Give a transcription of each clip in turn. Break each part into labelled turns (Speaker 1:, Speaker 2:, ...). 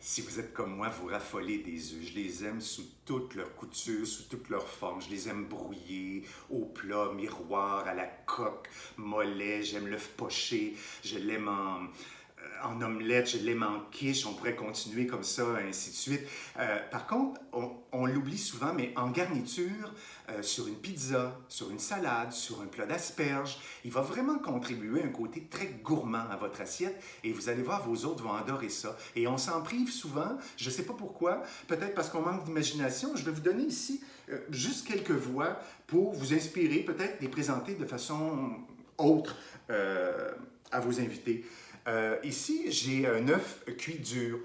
Speaker 1: Si vous êtes comme moi, vous raffolez des œufs. Je les aime sous toutes leurs coutures, sous toutes leurs formes. Je les aime brouillés, au plat, miroir, à la coque, mollet. J'aime l'œuf poché. Je l'aime en omelette, je l'aime en quiche. On pourrait continuer comme ça, ainsi de suite. Par contre, on l'oublie souvent, mais en garniture, sur une pizza, sur une salade, sur un plat d'asperges, il va vraiment contribuer un côté très gourmand à votre assiette et vous allez voir, vos autres vont adorer ça. Et on s'en prive souvent, je ne sais pas pourquoi, peut-être parce qu'on manque d'imagination. Je vais vous donner ici juste quelques voies pour vous inspirer, peut-être les présenter de façon autre à vos invités. Ici, j'ai un œuf cuit dur.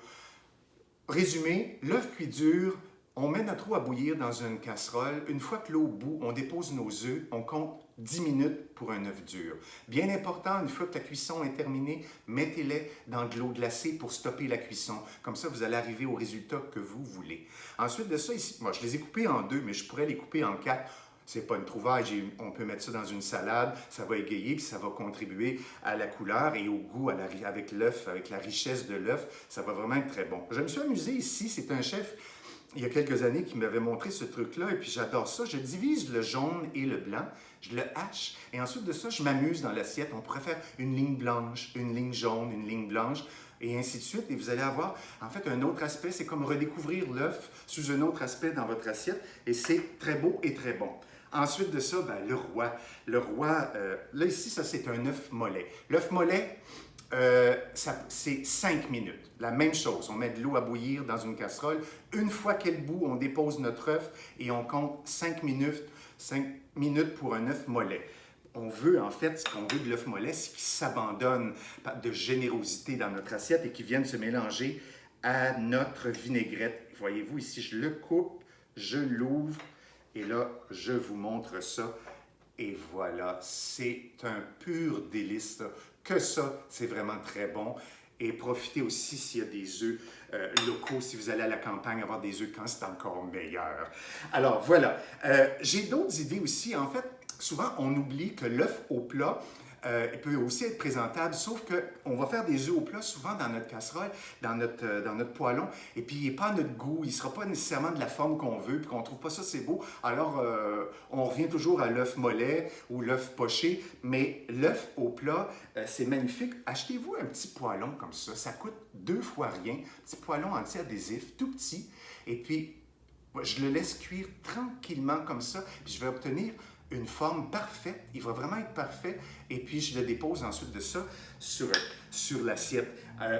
Speaker 1: Résumé, l'œuf cuit dur, on met notre eau à bouillir dans une casserole. Une fois que l'eau bout, on dépose nos œufs. On compte 10 minutes pour un œuf dur. Bien important, une fois que la cuisson est terminée, mettez-les dans de l'eau glacée pour stopper la cuisson. Comme ça, vous allez arriver au résultat que vous voulez. Ensuite de ça, ici, moi, je les ai coupés en deux, mais je pourrais les couper en quatre. C'est pas une trouvaille, on peut mettre ça dans une salade, ça va égayer, puis ça va contribuer à la couleur et au goût avec l'œuf, avec la richesse de l'œuf. Ça va vraiment être très bon. Je me suis amusé ici, c'est un chef il y a quelques années qui m'avait montré ce truc-là, et puis j'adore ça. Je divise le jaune et le blanc, je le hache, et ensuite de ça, je m'amuse dans l'assiette. On pourrait faire une ligne blanche, une ligne jaune, une ligne blanche, et ainsi de suite. Et vous allez avoir, en fait, un autre aspect. C'est comme redécouvrir l'œuf sous un autre aspect dans votre assiette, et c'est très beau et très bon. Ensuite de ça, ben, le roi. Le roi, là ici, ça c'est un œuf mollet. L'œuf mollet, c'est 5 minutes. La même chose, on met de l'eau à bouillir dans une casserole. Une fois qu'elle bout, on dépose notre œuf et on compte 5 minutes pour un œuf mollet. On veut, en fait, ce qu'on veut de l'œuf mollet, c'est qu'il s'abandonne de générosité dans notre assiette et qu'il vienne se mélanger à notre vinaigrette. Voyez-vous, ici, je le coupe, je l'ouvre et là, je vous montre ça. Et voilà, c'est un pur délice. Que ça, c'est vraiment très bon. Et profitez aussi s'il y a des œufs locaux, si vous allez à la campagne, avoir des œufs quand c'est encore meilleur. Alors voilà, j'ai d'autres idées aussi. En fait, souvent on oublie que l'œuf au plat, il peut aussi être présentable, sauf qu'on va faire des œufs au plat souvent dans notre casserole, dans notre poêlon, et puis il n'est pas à notre goût, il ne sera pas nécessairement de la forme qu'on veut, puis qu'on ne trouve pas ça c'est beau. Alors, on revient toujours à l'œuf mollet ou l'œuf poché, mais l'œuf au plat, c'est magnifique. Achetez-vous un petit poêlon comme ça coûte 2 fois rien, un petit poêlon anti-adhésif, tout petit, et puis je le laisse cuire tranquillement comme ça, puis je vais obtenir une forme parfaite, il va vraiment être parfait, et puis je le dépose ensuite de ça sur l'assiette.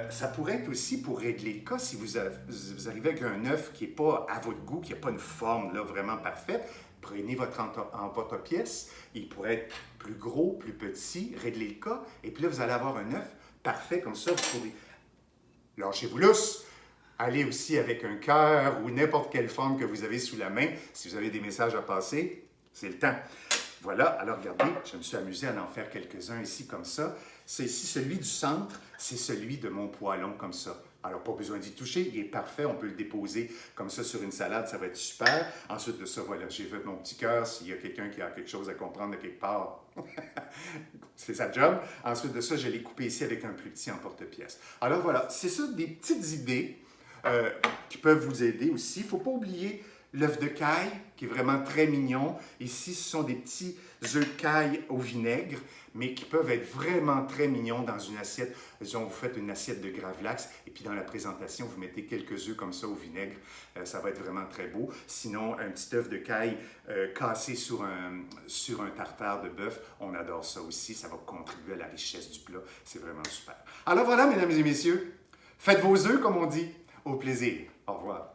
Speaker 1: Ça pourrait être aussi pour régler le cas, si vous arrivez avec un œuf qui n'est pas à votre goût, qui n'a pas une forme là, vraiment parfaite, prenez votre emporte-pièce, il pourrait être plus gros, plus petit, régler le cas, et puis là vous allez avoir un œuf parfait comme ça, vous pouvez... Lâchez-vous lousse! Allez aussi avec un cœur ou n'importe quelle forme que vous avez sous la main, si vous avez des messages à passer, c'est le temps. Voilà, alors regardez, je me suis amusé à en faire quelques-uns ici comme ça. C'est ici celui du centre, c'est celui de mon poêlon comme ça. Alors, pas besoin d'y toucher, il est parfait, on peut le déposer comme ça sur une salade, ça va être super. Ensuite de ça, voilà, j'ai fait mon petit cœur, s'il y a quelqu'un qui a quelque chose à comprendre de quelque part, c'est sa job. Ensuite de ça, je l'ai coupé ici avec un plus petit emporte-pièce. Alors voilà, c'est ça des petites idées qui peuvent vous aider aussi. Il ne faut pas oublier l'œuf de caille, qui est vraiment très mignon. Ici, ce sont des petits œufs de caille au vinaigre, mais qui peuvent être vraiment très mignons dans une assiette. Disons, vous faites une assiette de gravlax, et puis dans la présentation, vous mettez quelques œufs comme ça au vinaigre. Ça va être vraiment très beau. Sinon, un petit œuf de caille cassé sur un tartare de bœuf, on adore ça aussi. Ça va contribuer à la richesse du plat. C'est vraiment super. Alors voilà, mesdames et messieurs, faites vos œufs, comme on dit. Au plaisir. Au revoir.